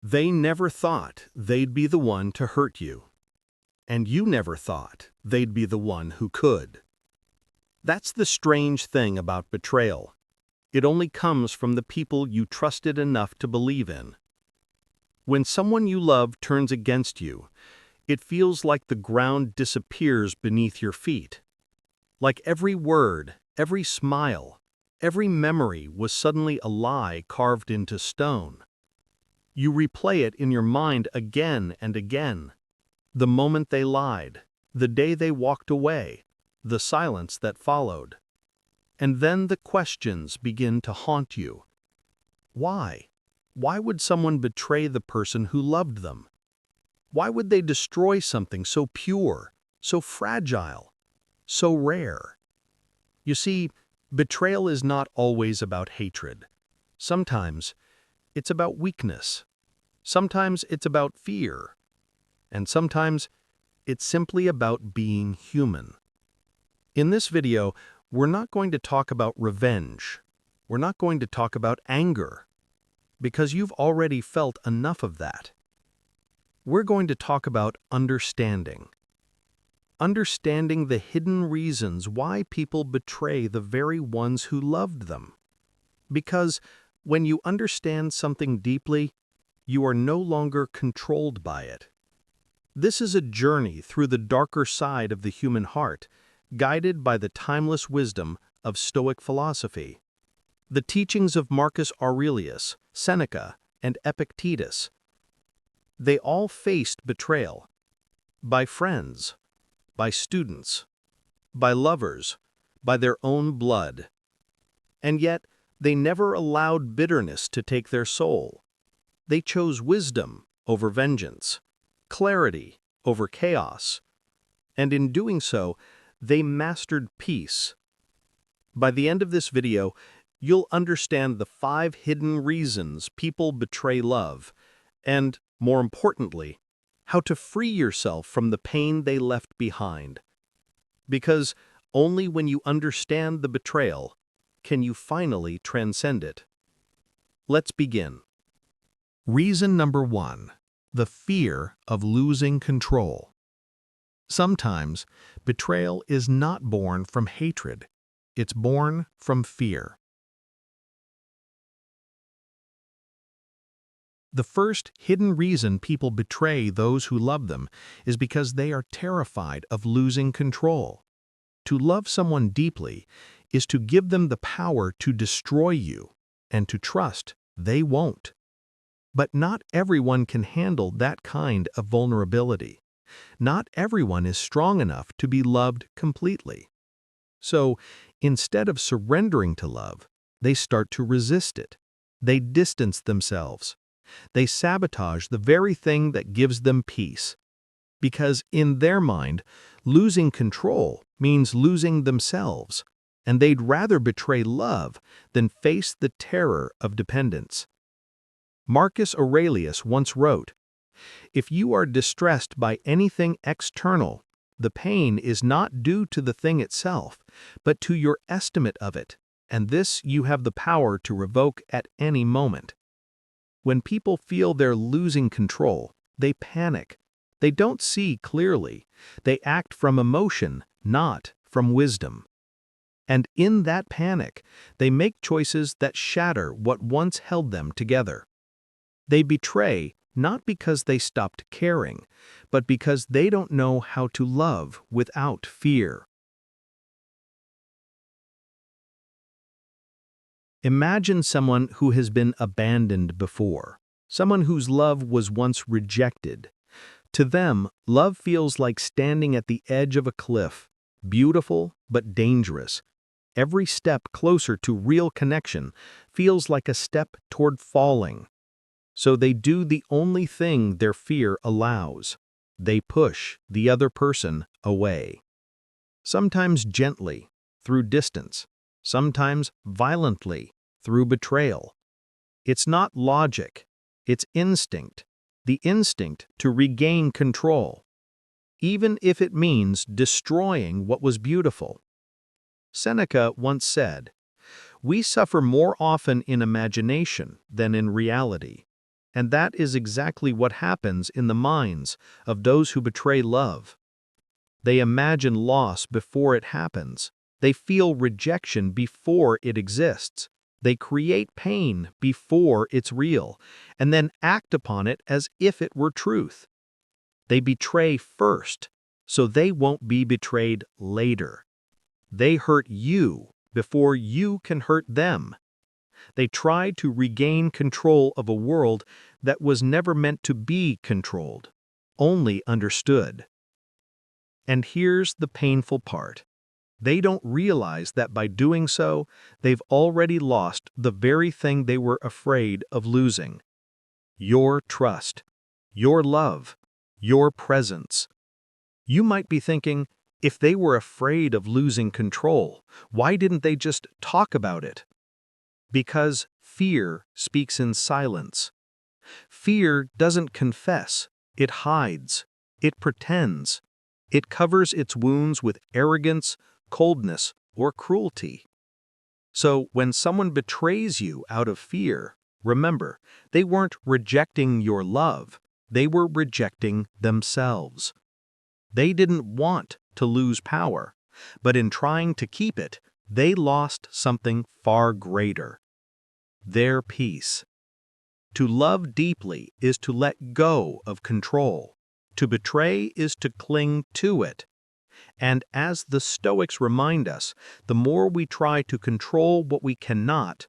They never thought they'd be the one to hurt you. And you never thought they'd be the one who could. That's the strange thing about betrayal. It only comes from the people you trusted enough to believe in. When someone you love turns against you, it feels like the ground disappears beneath your feet. Like every word, every smile, every memory was suddenly a lie carved into stone. You replay it in your mind again and again. The moment they lied, the day they walked away, the silence that followed. And then the questions begin to haunt you. Why? Why would someone betray the person who loved them? Why would they destroy something so pure, so fragile, so rare? You see, betrayal is not always about hatred. Sometimes it's about weakness. Sometimes it's about fear. And sometimes it's simply about being human. In this video, we're not going to talk about revenge. We're not going to talk about anger, because you've already felt enough of that. We're going to talk about understanding. Understanding the hidden reasons why people betray the very ones who loved them. Because when you understand something deeply, you are no longer controlled by it. This is a journey through the darker side of the human heart, guided by the timeless wisdom of Stoic philosophy. The teachings of Marcus Aurelius, Seneca, and Epictetus. They all faced betrayal. By friends, by students, by lovers, by their own blood. And yet, they never allowed bitterness to take their soul. They chose wisdom over vengeance, clarity over chaos, and in doing so, they mastered peace. By the end of this video, you'll understand the 5 hidden reasons people betray love, and, more importantly, how to free yourself from the pain they left behind. Because only when you understand the betrayal can you finally transcend it. Let's begin. Reason number 1. The fear of losing control. Sometimes, betrayal is not born from hatred. It's born from fear. The first hidden reason people betray those who love them is because they are terrified of losing control. To love someone deeply is to give them the power to destroy you and to trust they won't. But not everyone can handle that kind of vulnerability. Not everyone is strong enough to be loved completely. So, instead of surrendering to love, they start to resist it. They distance themselves. They sabotage the very thing that gives them peace. Because in their mind, losing control means losing themselves, and they'd rather betray love than face the terror of dependence. Marcus Aurelius once wrote, "If you are distressed by anything external, the pain is not due to the thing itself, but to your estimate of it, and this you have the power to revoke at any moment." When people feel they're losing control, they panic. They don't see clearly. They act from emotion, not from wisdom. And in that panic, they make choices that shatter what once held them together. They betray not because they stopped caring, but because they don't know how to love without fear. Imagine someone who has been abandoned before, someone whose love was once rejected. To them, love feels like standing at the edge of a cliff, beautiful but dangerous. Every step closer to real connection feels like a step toward falling. So they do the only thing their fear allows. They push the other person away. Sometimes gently, through distance. Sometimes violently, through betrayal. It's not logic, it's instinct. The instinct to regain control, even if it means destroying what was beautiful. Seneca once said, "We suffer more often in imagination than in reality." And that is exactly what happens in the minds of those who betray love. They imagine loss before it happens. They feel rejection before it exists. They create pain before it's real, and then act upon it as if it were truth. They betray first, so they won't be betrayed later. They hurt you before you can hurt them. They try to regain control of a world that was never meant to be controlled, only understood. And here's the painful part. They don't realize that by doing so, they've already lost the very thing they were afraid of losing: your trust, your love, your presence. You might be thinking, if they were afraid of losing control, why didn't they just talk about it? Because fear speaks in silence. Fear doesn't confess, it hides, it pretends. It covers its wounds with arrogance, coldness, or cruelty. So when someone betrays you out of fear, remember, they weren't rejecting your love, they were rejecting themselves. They didn't want to lose power, but in trying to keep it, they lost something far greater: their peace. To love deeply is to let go of control. To betray is to cling to it. And as the Stoics remind us, the more we try to control what we cannot,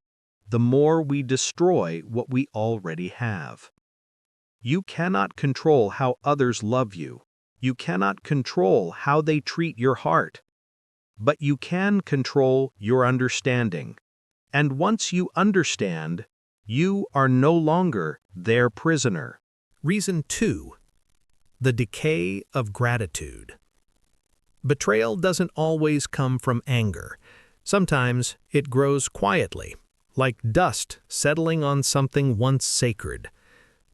the more we destroy what we already have. You cannot control how others love you. You cannot control how they treat your heart. But you can control your understanding. And once you understand, you are no longer their prisoner. Reason 2. The decay of gratitude. Betrayal doesn't always come from anger. Sometimes it grows quietly, like dust settling on something once sacred.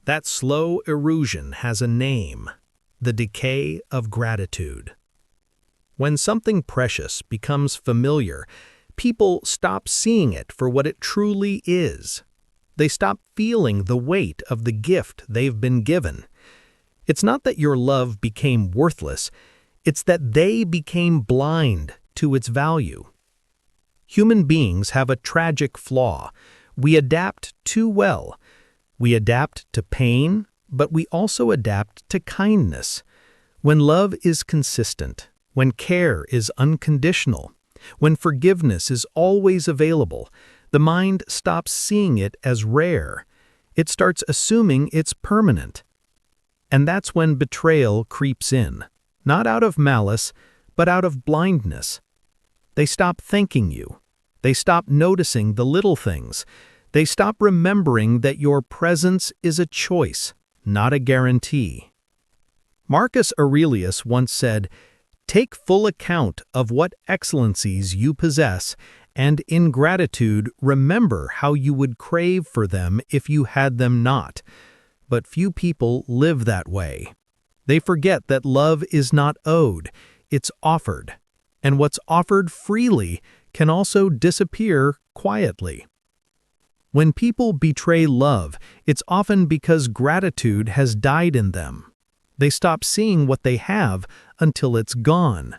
That slow erosion has a name: the decay of gratitude. When something precious becomes familiar, people stop seeing it for what it truly is. They stop feeling the weight of the gift they've been given. It's not that your love became worthless, it's that they became blind to its value. Human beings have a tragic flaw. We adapt too well. We adapt to pain, but we also adapt to kindness. When love is consistent, when care is unconditional, when forgiveness is always available, the mind stops seeing it as rare. It starts assuming it's permanent. And that's when betrayal creeps in, not out of malice, but out of blindness. They stop thanking you. They stop noticing the little things. They stop remembering that your presence is a choice, not a guarantee. Marcus Aurelius once said, "Take full account of what excellencies you possess, and in gratitude remember how you would crave for them if you had them not." But few people live that way. They forget that love is not owed, it's offered. And what's offered freely can also disappear quietly. When people betray love, it's often because gratitude has died in them. They stop seeing what they have until it's gone.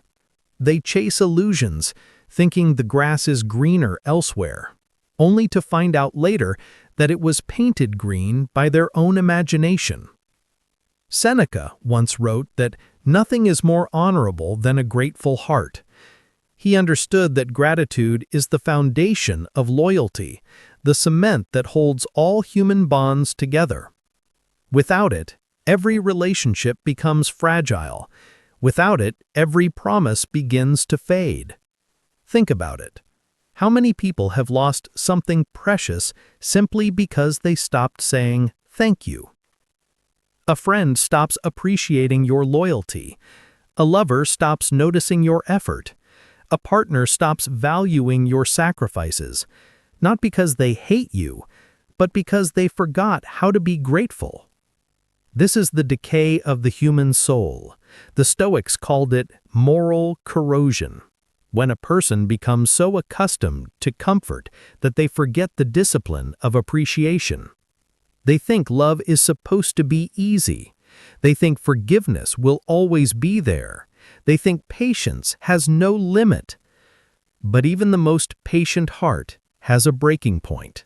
They chase illusions, thinking the grass is greener elsewhere, only to find out later that it was painted green by their own imagination. Seneca once wrote that nothing is more honorable than a grateful heart. He understood that gratitude is the foundation of loyalty, the cement that holds all human bonds together. Without it, every relationship becomes fragile. Without it, every promise begins to fade. Think about it. How many people have lost something precious simply because they stopped saying thank you? A friend stops appreciating your loyalty. A lover stops noticing your effort. A partner stops valuing your sacrifices, not because they hate you, but because they forgot how to be grateful. This is the decay of the human soul. The Stoics called it moral corrosion. When a person becomes so accustomed to comfort that they forget the discipline of appreciation. They think love is supposed to be easy. They think forgiveness will always be there. They think patience has no limit. But even the most patient heart has a breaking point.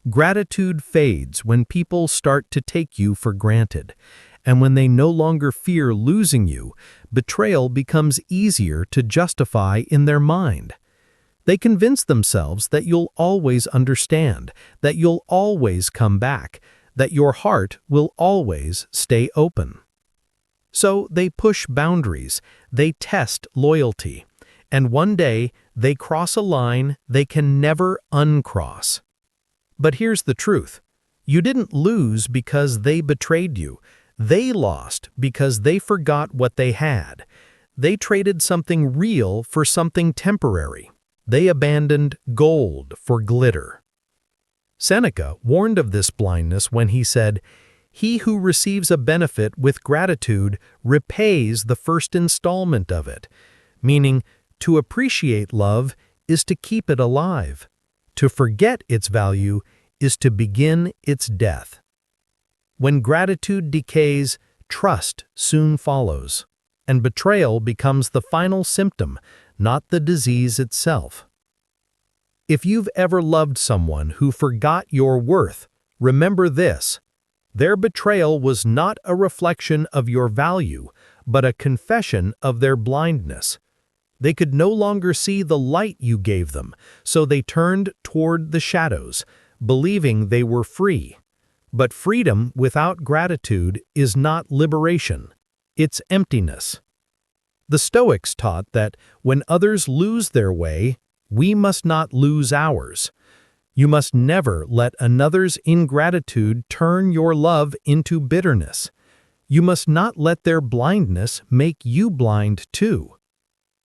Gratitude fades when people start to take you for granted, and when they no longer fear losing you, betrayal becomes easier to justify in their mind. They convince themselves that you'll always understand, that you'll always come back, that your heart will always stay open. So they push boundaries, they test loyalty, and one day they cross a line they can never uncross. But here's the truth. You didn't lose because they betrayed you. They lost because they forgot what they had. They traded something real for something temporary. They abandoned gold for glitter. Seneca warned of this blindness when he said, "He who receives a benefit with gratitude repays the first installment of it," meaning to appreciate love is to keep it alive. To forget its value is to begin its death. When gratitude decays, trust soon follows, and betrayal becomes the final symptom, not the disease itself. If you've ever loved someone who forgot your worth, remember this: their betrayal was not a reflection of your value, but a confession of their blindness. They could no longer see the light you gave them, so they turned toward the shadows, believing they were free. But freedom without gratitude is not liberation. It's emptiness. The Stoics taught that when others lose their way, we must not lose ours. You must never let another's ingratitude turn your love into bitterness. You must not let their blindness make you blind too.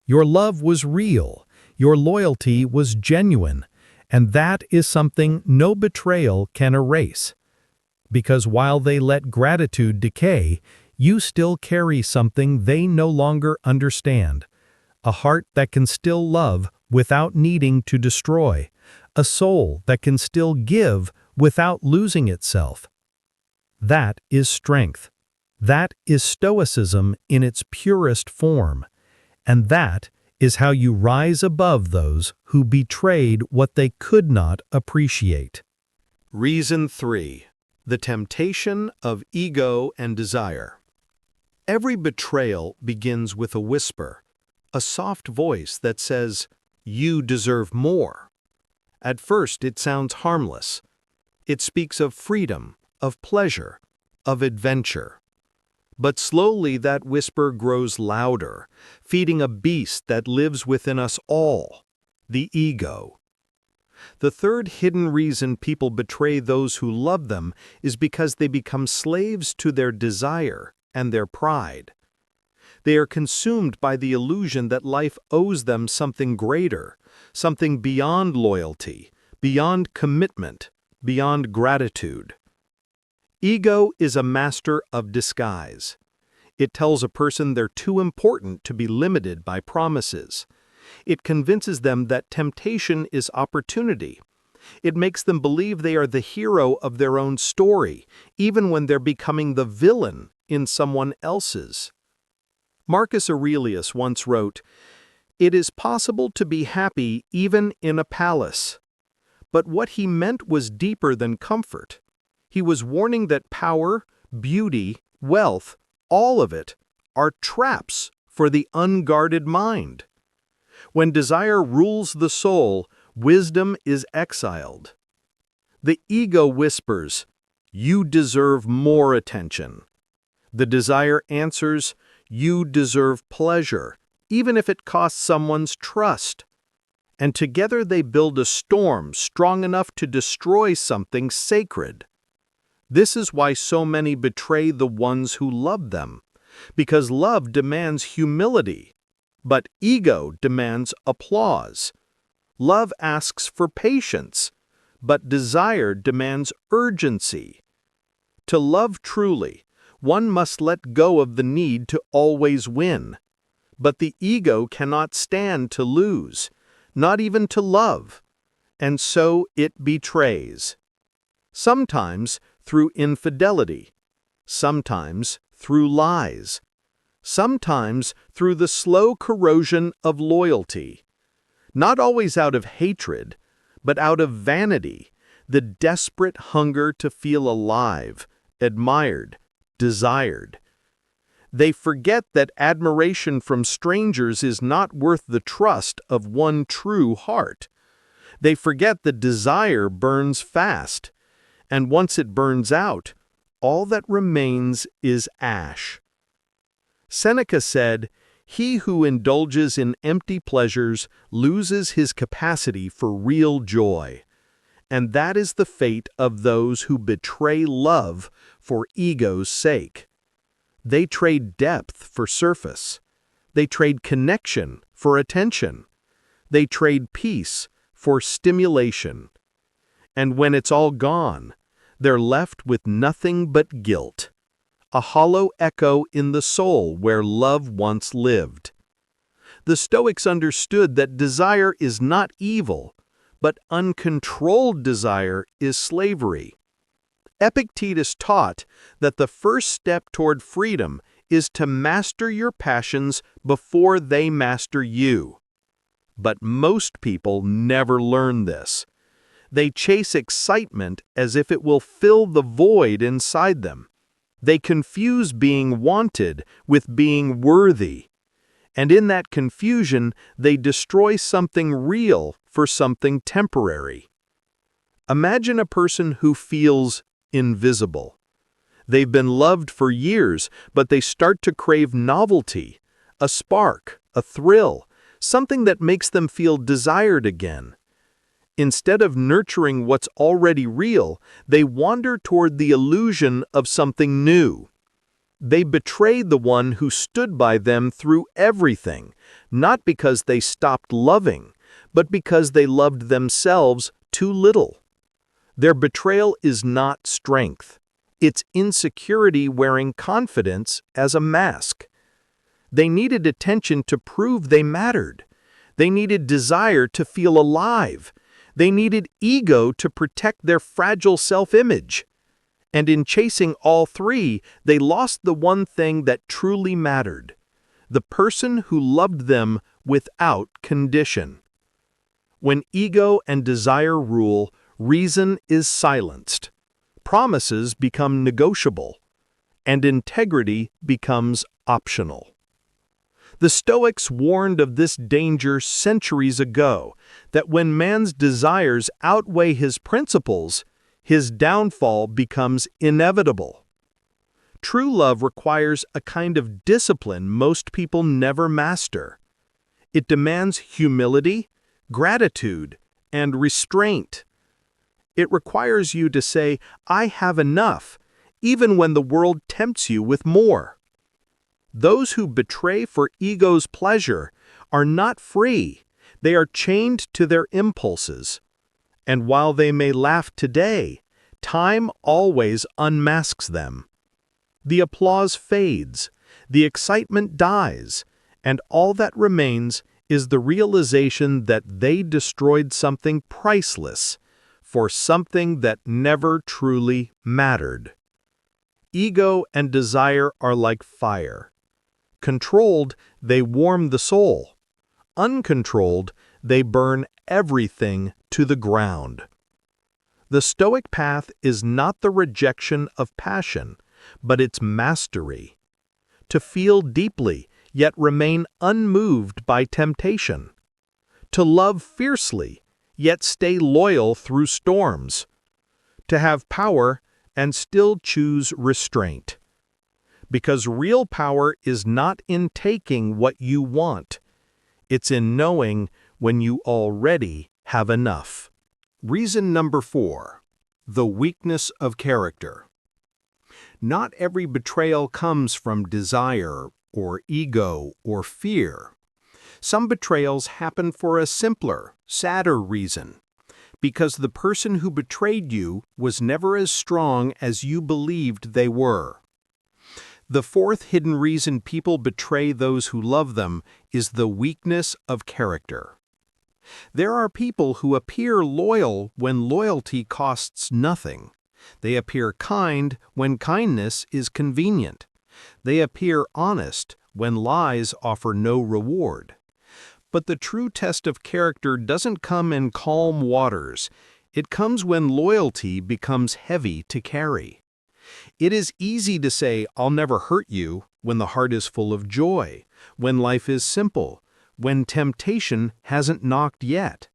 Your love was real, your loyalty was genuine, and that is something no betrayal can erase. Because while they let gratitude decay, you still carry something they no longer understand. A heart that can still love without needing to destroy. A soul that can still give without losing itself. That is strength. That is Stoicism in its purest form. And that is how you rise above those who betrayed what they could not appreciate. Reason 3. The temptation of ego and desire. Every betrayal begins with a whisper, a soft voice that says, "You deserve more." At first, it sounds harmless. It speaks of freedom, of pleasure, of adventure. But slowly that whisper grows louder, feeding a beast that lives within us all, the ego. The third hidden reason people betray those who love them is because they become slaves to their desire and their pride. They are consumed by the illusion that life owes them something greater, something beyond loyalty, beyond commitment, beyond gratitude. Ego is a master of disguise. It tells a person they're too important to be limited by promises. It convinces them that temptation is opportunity. It makes them believe they are the hero of their own story, even when they're becoming the villain in someone else's. Marcus Aurelius once wrote, "It is possible to be happy even in a palace." But what he meant was deeper than comfort. He was warning that power, beauty, wealth, all of it, are traps for the unguarded mind. When desire rules the soul, wisdom is exiled. The ego whispers, "You deserve more attention." The desire answers, "You deserve pleasure, even if it costs someone's trust." And together they build a storm strong enough to destroy something sacred. This is why so many betray the ones who love them, because love demands humility, but ego demands applause. Love asks for patience, but desire demands urgency. To love truly, one must let go of the need to always win. But the ego cannot stand to lose, not even to love, and so it betrays. Sometimes, through infidelity, sometimes through lies, sometimes through the slow corrosion of loyalty, not always out of hatred, but out of vanity, the desperate hunger to feel alive, admired, desired. They forget that admiration from strangers is not worth the trust of one true heart. They forget that desire burns fast, and once it burns out, all that remains is ash. Seneca said, "He who indulges in empty pleasures loses his capacity for real joy." And that is the fate of those who betray love for ego's sake. They trade depth for surface. They trade connection for attention. They trade peace for stimulation. And when it's all gone, they're left with nothing but guilt, a hollow echo in the soul where love once lived. The Stoics understood that desire is not evil, but uncontrolled desire is slavery. Epictetus taught that the first step toward freedom is to master your passions before they master you. But most people never learn this. They chase excitement as if it will fill the void inside them. They confuse being wanted with being worthy. And in that confusion, they destroy something real for something temporary. Imagine a person who feels invisible. They've been loved for years, but they start to crave novelty, a spark, a thrill, something that makes them feel desired again. Instead of nurturing what's already real, they wander toward the illusion of something new. They betray the one who stood by them through everything, not because they stopped loving, but because they loved themselves too little. Their betrayal is not strength. It's insecurity wearing confidence as a mask. They needed attention to prove they mattered. They needed desire to feel alive. They needed ego to protect their fragile self-image. And in chasing all three, they lost the one thing that truly mattered: the person who loved them without condition. When ego and desire rule, reason is silenced, promises become negotiable, and integrity becomes optional. The Stoics warned of this danger centuries ago, that when man's desires outweigh his principles, his downfall becomes inevitable. True love requires a kind of discipline most people never master. It demands humility, gratitude, and restraint. It requires you to say, "I have enough," even when the world tempts you with more. Those who betray for ego's pleasure are not free. They are chained to their impulses. And while they may laugh today, time always unmasks them. The applause fades, the excitement dies, and all that remains is the realization that they destroyed something priceless for something that never truly mattered. Ego and desire are like fire. Controlled, they warm the soul. Uncontrolled, they burn everything to the ground. The Stoic path is not the rejection of passion, but its mastery. To feel deeply, yet remain unmoved by temptation. To love fiercely, yet stay loyal through storms. To have power and still choose restraint. Because real power is not in taking what you want. It's in knowing when you already have enough. Reason number 4. The weakness of character. Not every betrayal comes from desire or ego or fear. Some betrayals happen for a simpler, sadder reason. Because the person who betrayed you was never as strong as you believed they were. The fourth hidden reason people betray those who love them is the weakness of character. There are people who appear loyal when loyalty costs nothing, They appear kind when kindness is convenient. They appear honest when lies offer no reward. But the true test of character doesn't come in calm waters. It comes when loyalty becomes heavy to carry. It is easy to say, "I'll never hurt you," when the heart is full of joy, when life is simple, when temptation hasn't knocked yet.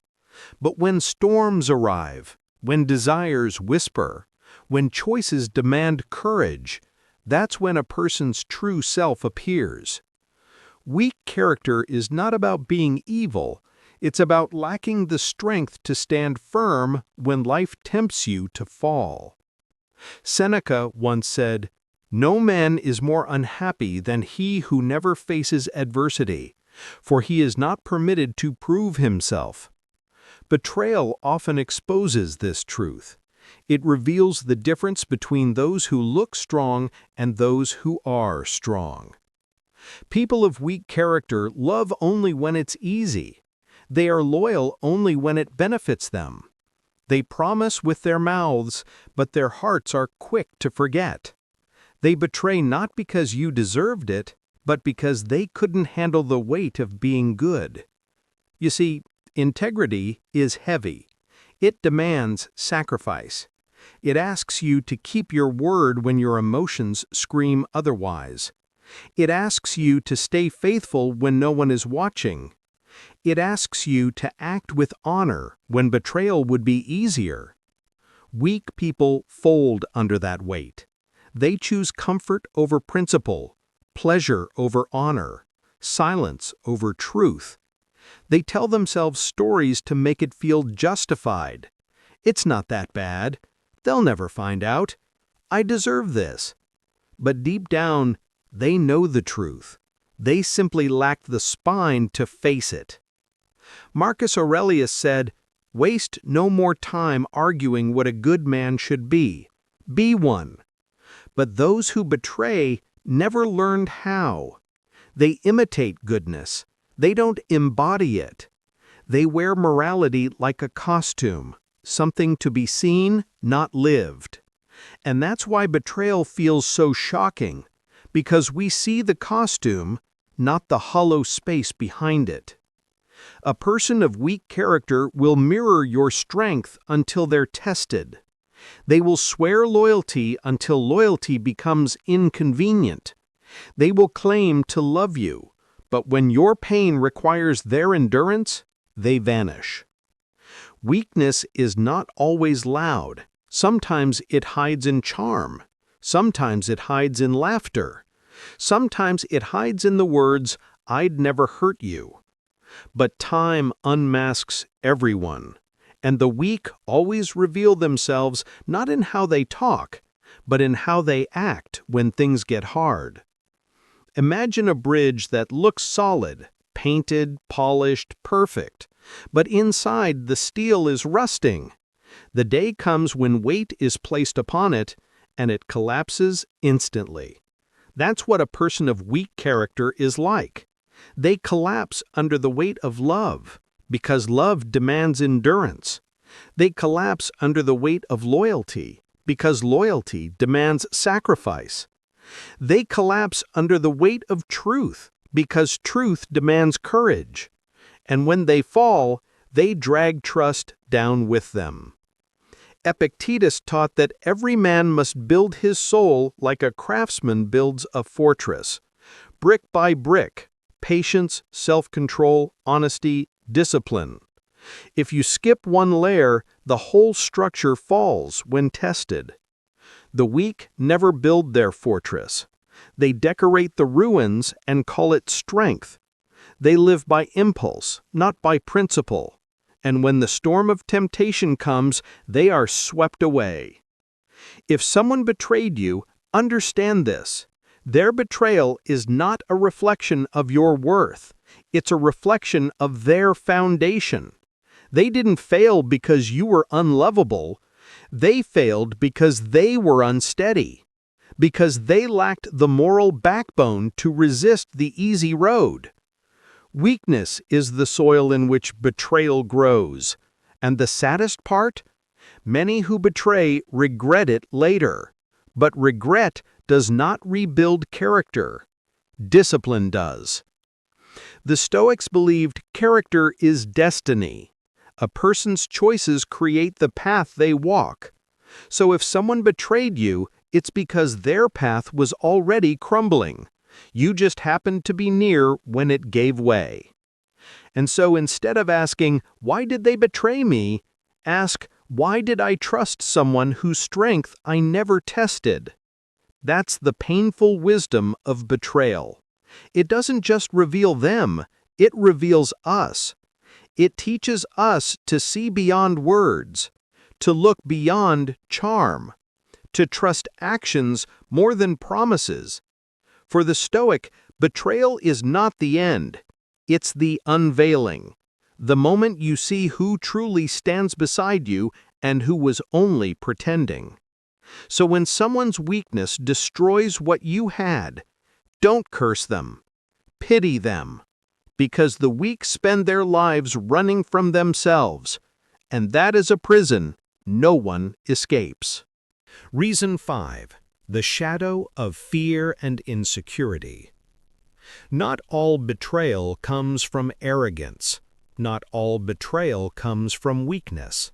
But when storms arrive, when desires whisper, when choices demand courage, that's when a person's true self appears. Weak character is not about being evil, it's about lacking the strength to stand firm when life tempts you to fall. Seneca once said, "No man is more unhappy than he who never faces adversity, for he is not permitted to prove himself." Betrayal often exposes this truth. It reveals the difference between those who look strong and those who are strong. People of weak character love only when it's easy. They are loyal only when it benefits them. They promise with their mouths, but their hearts are quick to forget. They betray not because you deserved it, but because they couldn't handle the weight of being good. You see, integrity is heavy. It demands sacrifice. It asks you to keep your word when your emotions scream otherwise. It asks you to stay faithful when no one is watching. It asks you to act with honor when betrayal would be easier. Weak people fold under that weight. They choose comfort over principle, pleasure over honor, silence over truth. They tell themselves stories to make it feel justified. "It's not that bad. They'll never find out. I deserve this." But deep down, they know the truth. They simply lack the spine to face it. Marcus Aurelius said, "Waste no more time arguing what a good man should be. Be one." But those who betray never learned how. They imitate goodness. They don't embody it. They wear morality like a costume, something to be seen, not lived. And that's why betrayal feels so shocking, because we see the costume, not the hollow space behind it. A person of weak character will mirror your strength until they're tested. They will swear loyalty until loyalty becomes inconvenient. They will claim to love you, but when your pain requires their endurance, they vanish. Weakness is not always loud. Sometimes it hides in charm. Sometimes it hides in laughter. Sometimes it hides in the words, "I'd never hurt you." But time unmasks everyone, and the weak always reveal themselves not in how they talk, but in how they act when things get hard. Imagine a bridge that looks solid, painted, polished, perfect, but inside the steel is rusting. The day comes when weight is placed upon it, and it collapses instantly. That's what a person of weak character is like. They collapse under the weight of love, because love demands endurance. They collapse under the weight of loyalty, because loyalty demands sacrifice. They collapse under the weight of truth, because truth demands courage. And when they fall, they drag trust down with them. Epictetus taught that every man must build his soul like a craftsman builds a fortress, brick by brick, patience, self-control, honesty, discipline. If you skip one layer, the whole structure falls when tested. The weak never build their fortress. They decorate the ruins and call it strength. They live by impulse, not by principle. And when the storm of temptation comes, they are swept away. If someone betrayed you, understand this. Their betrayal is not a reflection of your worth. It's a reflection of their foundation. They didn't fail because you were unlovable. They failed because they were unsteady, because they lacked the moral backbone to resist the easy road. Weakness is the soil in which betrayal grows, and the saddest part? Many who betray regret it later, but regret does not rebuild character. Discipline does. The Stoics believed character is destiny. A person's choices create the path they walk. So if someone betrayed you, it's because their path was already crumbling. You just happened to be near when it gave way. And so instead of asking, "Why did they betray me?" ask, "Why did I trust someone whose strength I never tested?" That's the painful wisdom of betrayal. It doesn't just reveal them, it reveals us. It teaches us to see beyond words, to look beyond charm, to trust actions more than promises. For the Stoic, betrayal is not the end. It's the unveiling. The moment you see who truly stands beside you and who was only pretending. So when someone's weakness destroys what you had, don't curse them. Pity them. Because the weak spend their lives running from themselves, and that is a prison no one escapes. Reason 5. The shadow of fear and insecurity. Not all betrayal comes from arrogance. Not all betrayal comes from weakness.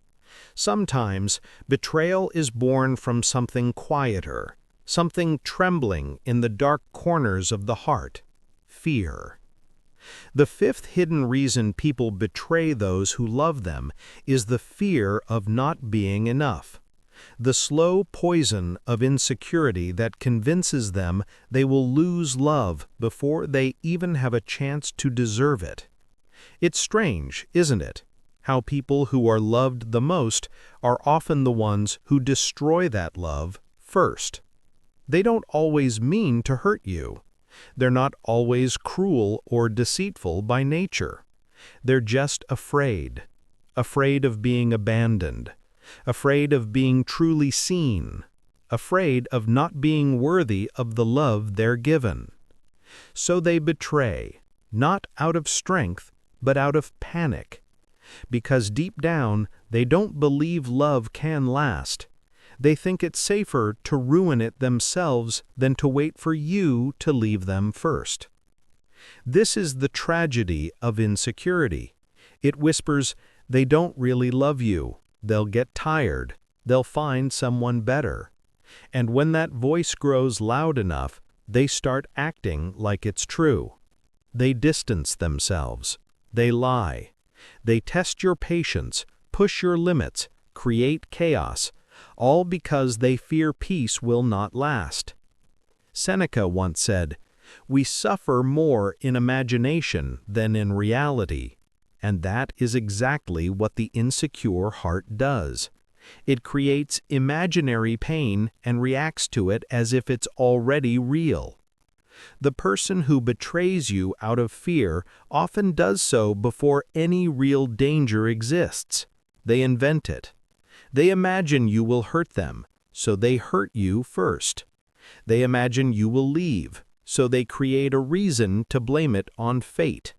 Sometimes betrayal is born from something quieter, something trembling in the dark corners of the heart: fear. The fifth hidden reason people betray those who love them is the fear of not being enough. The slow poison of insecurity that convinces them they will lose love before they even have a chance to deserve it. It's strange, isn't it, how people who are loved the most are often the ones who destroy that love first. They don't always mean to hurt you. They're not always cruel or deceitful by nature. They're just afraid. Afraid of being abandoned. Afraid of being truly seen. Afraid of not being worthy of the love they're given. So they betray, not out of strength, but out of panic. Because deep down, they don't believe love can last. They think it's safer to ruin it themselves than to wait for you to leave them first. This is the tragedy of insecurity. It whispers, they don't really love you. They'll get tired. They'll find someone better. And when that voice grows loud enough, they start acting like it's true. They distance themselves. They lie. They test your patience, push your limits, create chaos, all because they fear peace will not last. Seneca once said, "We suffer more in imagination than in reality," and that is exactly what the insecure heart does. It creates imaginary pain and reacts to it as if it's already real. The person who betrays you out of fear often does so before any real danger exists. They invent it. They imagine you will hurt them, so they hurt you first. They imagine you will leave, so they create a reason to blame it on fate.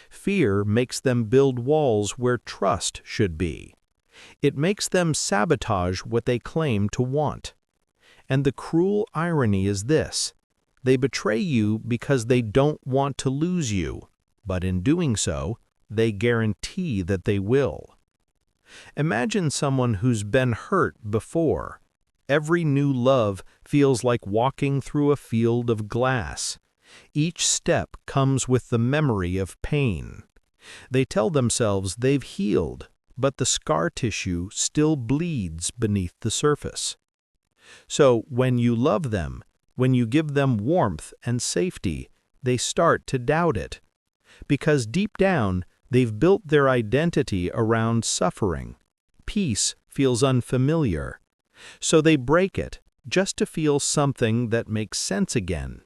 Fear makes them build walls where trust should be. It makes them sabotage what they claim to want. And the cruel irony is this: they betray you because they don't want to lose you, but in doing so, they guarantee that they will. Imagine someone who's been hurt before. Every new love feels like walking through a field of glass. Each step comes with the memory of pain. They tell themselves they've healed, but the scar tissue still bleeds beneath the surface. So when you love them, when you give them warmth and safety, they start to doubt it. Because deep down, they've built their identity around suffering. Peace feels unfamiliar. So they break it, just to feel something that makes sense again.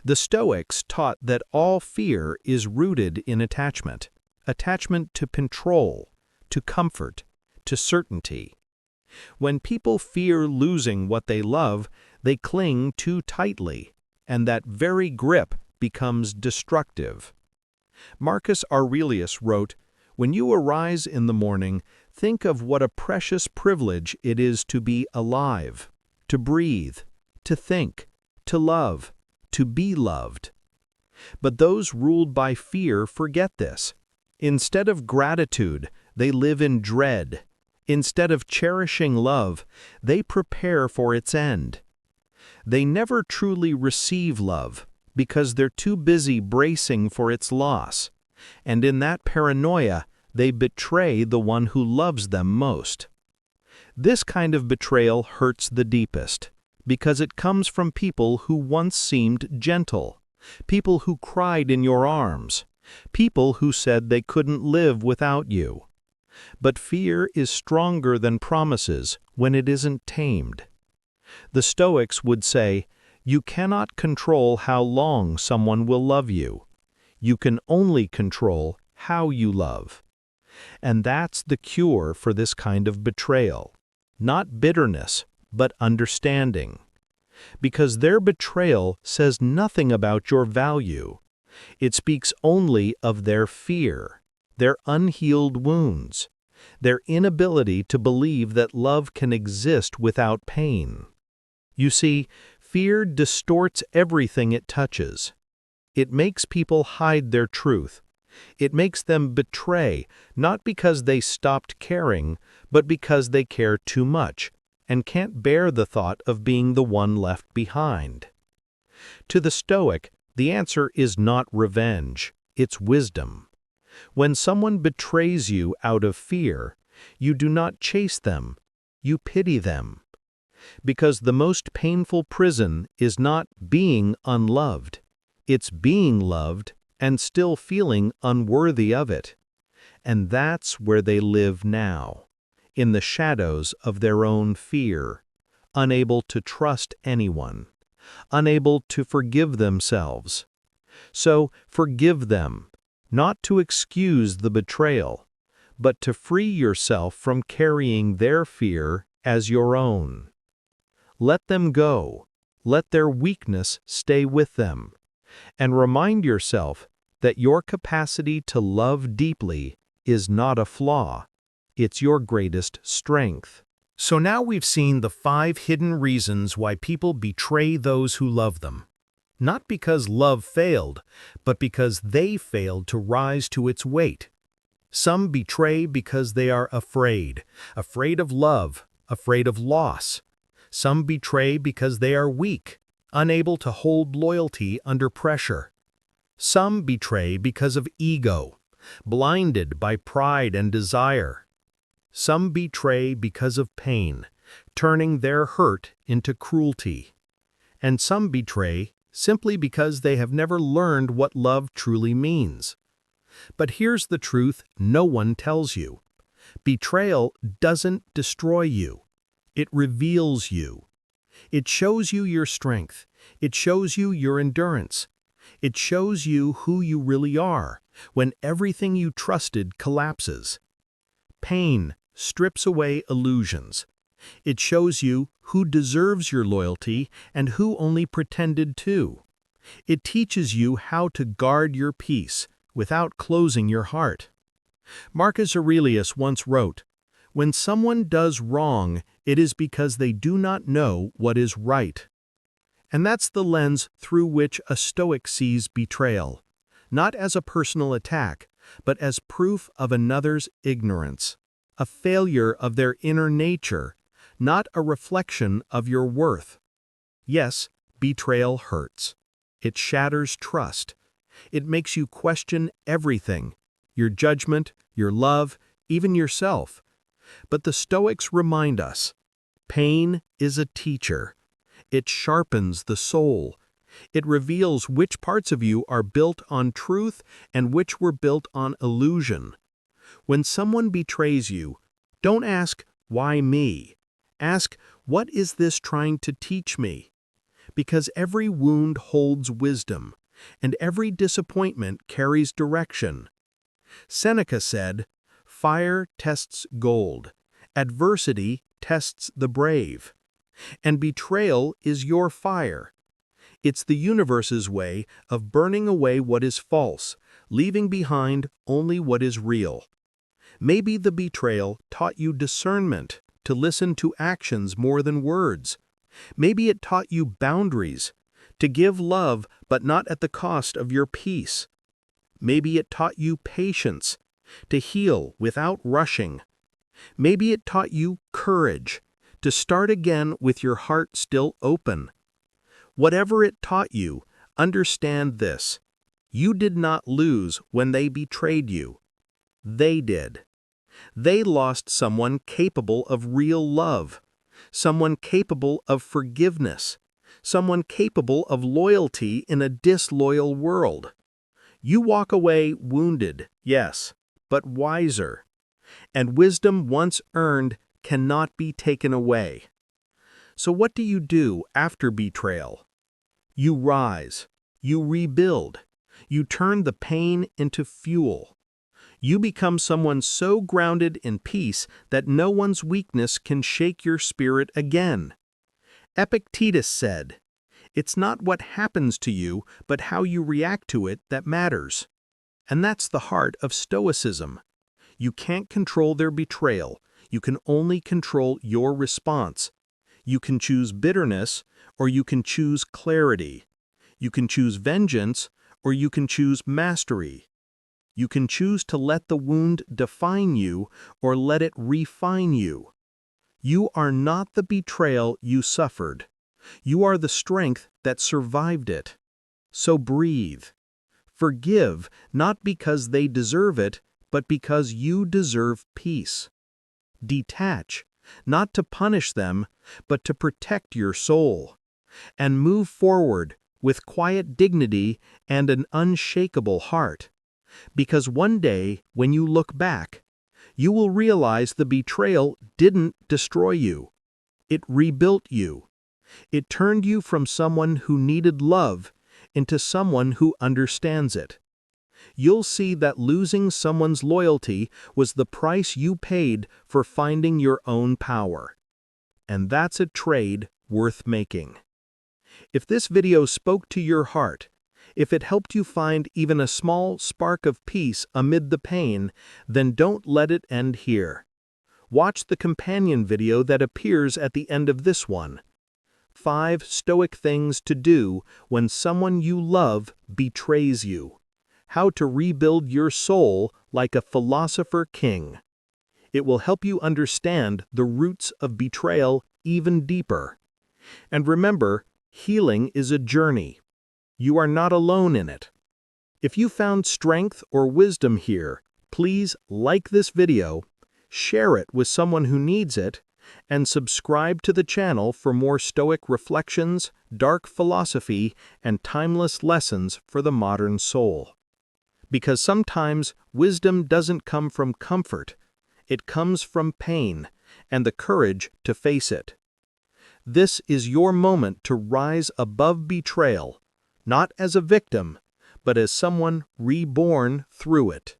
The Stoics taught that all fear is rooted in attachment. Attachment to control, to comfort, to certainty. When people fear losing what they love, they cling too tightly, and that very grip becomes destructive. Marcus Aurelius wrote, "When you arise in the morning, Think of what a precious privilege it is to be alive, to breathe, to think, to love, to be loved. But those ruled by fear forget this. Instead of gratitude, they live in dread. Instead of cherishing love, they prepare for its end. They never truly receive love because they're too busy bracing for its loss. And in that paranoia, they betray the one who loves them most. This kind of betrayal hurts the deepest, because it comes from people who once seemed gentle, people who cried in your arms, people who said they couldn't live without you. But fear is stronger than promises when it isn't tamed. The Stoics would say, you cannot control how long someone will love you. You can only control how you love. And that's the cure for this kind of betrayal. Not bitterness, but understanding. Because their betrayal says nothing about your value. It speaks only of their fear, their unhealed wounds, their inability to believe that love can exist without pain. You see, fear distorts everything it touches. It makes people hide their truth. It makes them betray, not because they stopped caring, but because they care too much and can't bear the thought of being the one left behind. To the Stoic, the answer is not revenge, it's wisdom. When someone betrays you out of fear, you do not chase them, you pity them. Because the most painful prison is not being unloved, it's being loved and still feeling unworthy of it. And that's where they live now, in the shadows of their own fear, unable to trust anyone, unable to forgive themselves. So forgive them, not to excuse the betrayal, but to free yourself from carrying their fear as your own. Let them go, let their weakness stay with them. And remind yourself that your capacity to love deeply is not a flaw, it's your greatest strength. So now we've seen the 5 hidden reasons why people betray those who love them. Not because love failed, but because they failed to rise to its weight. Some betray because they are afraid of love, afraid of loss. Some betray because they are weak, unable to hold loyalty under pressure. Some betray because of ego, blinded by pride and desire. Some betray because of pain, turning their hurt into cruelty. And some betray simply because they have never learned what love truly means. But here's the truth no one tells you. Betrayal doesn't destroy you. It reveals you. It shows you your strength. It shows you your endurance. It shows you who you really are when everything you trusted collapses. Pain strips away illusions. It shows you who deserves your loyalty and who only pretended to. It teaches you how to guard your peace without closing your heart. Marcus Aurelius once wrote, "When someone does wrong, it is because they do not know what is right." And that's the lens through which a Stoic sees betrayal, not as a personal attack, but as proof of another's ignorance, a failure of their inner nature, not a reflection of your worth. Yes, betrayal hurts. It shatters trust. It makes you question everything, your judgment, your love, even yourself. But the Stoics remind us, pain is a teacher. It sharpens the soul. It reveals which parts of you are built on truth and which were built on illusion. When someone betrays you, don't ask, "Why me?" Ask, "What is this trying to teach me?" Because every wound holds wisdom, and every disappointment carries direction. Seneca said, "Fire tests gold. Adversity tests the brave." And betrayal is your fire. It's the universe's way of burning away what is false, leaving behind only what is real. Maybe the betrayal taught you discernment, to listen to actions more than words. Maybe it taught you boundaries, to give love but not at the cost of your peace. Maybe it taught you patience, to heal without rushing. Maybe it taught you courage, to start again with your heart still open. Whatever it taught you, understand this: you did not lose when they betrayed you. They did. They lost someone capable of real love, someone capable of forgiveness, someone capable of loyalty in a disloyal world. You walk away wounded, yes, but wiser. And wisdom once earned cannot be taken away. So what do you do after betrayal? You rise, you rebuild, you turn the pain into fuel. You become someone so grounded in peace that no one's weakness can shake your spirit again. Epictetus said, "It's not what happens to you, but how you react to it that matters." And that's the heart of Stoicism. You can't control their betrayal, you can only control your response. You can choose bitterness, or you can choose clarity. You can choose vengeance, or you can choose mastery. You can choose to let the wound define you, or let it refine you. You are not the betrayal you suffered. You are the strength that survived it. So breathe. Forgive, not because they deserve it, but because you deserve peace. Detach, not to punish them, but to protect your soul. And move forward with quiet dignity and an unshakable heart. Because one day, when you look back, you will realize the betrayal didn't destroy you. It rebuilt you. It turned you from someone who needed love into someone who understands it. You'll see that losing someone's loyalty was the price you paid for finding your own power. And that's a trade worth making. If this video spoke to your heart, if it helped you find even a small spark of peace amid the pain, then don't let it end here. Watch the companion video that appears at the end of this one. 5 Stoic things to do when someone you love betrays you. How to rebuild your soul like a philosopher king. It will help you understand the roots of betrayal even deeper. And remember, healing is a journey. You are not alone in it. If you found strength or wisdom here, please like this video, share it with someone who needs it, and subscribe to the channel for more Stoic reflections, dark philosophy, and timeless lessons for the modern soul. Because sometimes wisdom doesn't come from comfort, it comes from pain and the courage to face it. This is your moment to rise above betrayal, not as a victim, but as someone reborn through it.